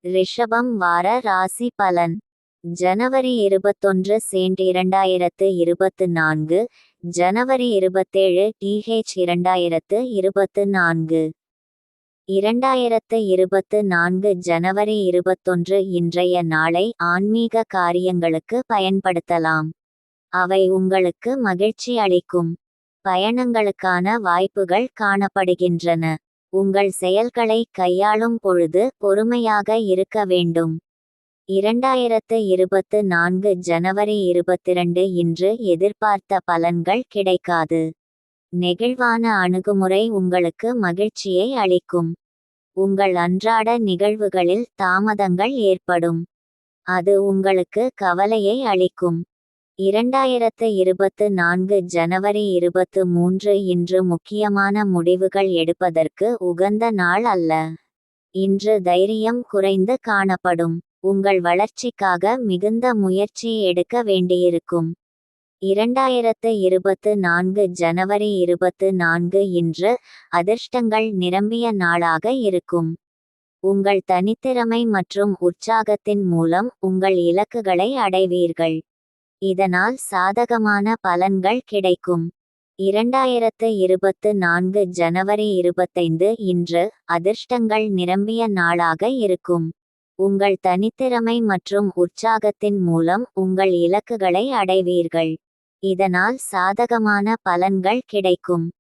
ரிஷபம் வார ராசி பலன். ஜனவரி 21 சென்ட் 2024. ஜனவரி 27 TH 2024. 2024 ஜனவரி 21 இன்றைய நாளை ஆன்மீக காரியங்களுக்கு பயன்படுத்தலாம். அவை உங்களுக்கு மகிழ்ச்சி அளிக்கும். பயணங்களுக்கான வாய்ப்புகள் காணப்படுகின்றன. உங்கள் செயல்களை கையாளும் பொழுது பொறுமையாக இருக்க வேண்டும். 2024 ஜனவரி 22 இன்று எதிர்பார்த்த பலன்கள் கிடைக்காது. நெகிழ்வான அணுகுமுறை உங்களுக்கு மகிழ்ச்சியை அளிக்கும். உங்கள் அன்றாட நிகழ்வுகளில் தாமதங்கள் ஏற்படும். அது உங்களுக்கு கவலையை அளிக்கும். 2024 ஜனவரி 23 இன்று முக்கியமான முடிவுகள் எடுப்பதற்கு உகந்த நாள் அல்ல. இன்று தைரியம் குறைந்து காணப்படும். உங்கள் வளர்ச்சிக்காக மிகுந்த முயற்சி எடுக்க வேண்டியிருக்கும். 2024 ஜனவரி 24 இன்று அதிர்ஷ்டங்கள் நிரம்பிய நாளாக இருக்கும். உங்கள் தனித்திறமை மற்றும் உற்சாகத்தின் மூலம் உங்கள் இலக்குகளை அடைவீர்கள். இதனால் சாதகமான பலன்கள் கிடைக்கும். 2024 ஜனவரி 25 இன்று அதிர்ஷ்டங்கள் நிரம்பிய நாளாக இருக்கும். உங்கள் தனித்திறமை மற்றும் உற்சாகத்தின் மூலம் உங்கள் இலக்குகளை அடைவீர்கள். இதனால் சாதகமான பலன்கள் கிடைக்கும்.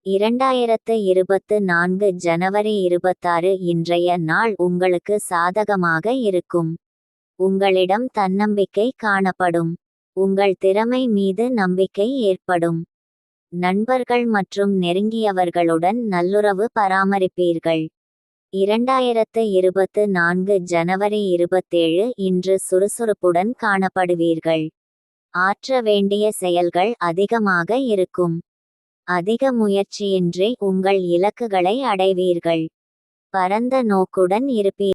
2024 ஜனவரி 26 இன்றைய நாள் உங்களுக்கு சாதகமாக இருக்கும். உங்களிடம் தன்னம்பிக்கை காணப்படும். உங்கள் திறமை மீது நம்பிக்கை ஏற்படும். நண்பர்கள் மற்றும் நெருங்கியவர்களுடன் நல்லுறவு பராமரிப்பீர்கள். 2024 ஜனவரி 27 இன்று சுறுசுறுப்புடன் காணப்படுவீர்கள். ஆற்ற வேண்டிய செயல்கள் அதிகமாக இருக்கும். அதிக முயற்சியின்றி உங்கள் இலக்குகளை அடைவீர்கள். பரந்த நோக்குடன் இருப்பீர்கள்.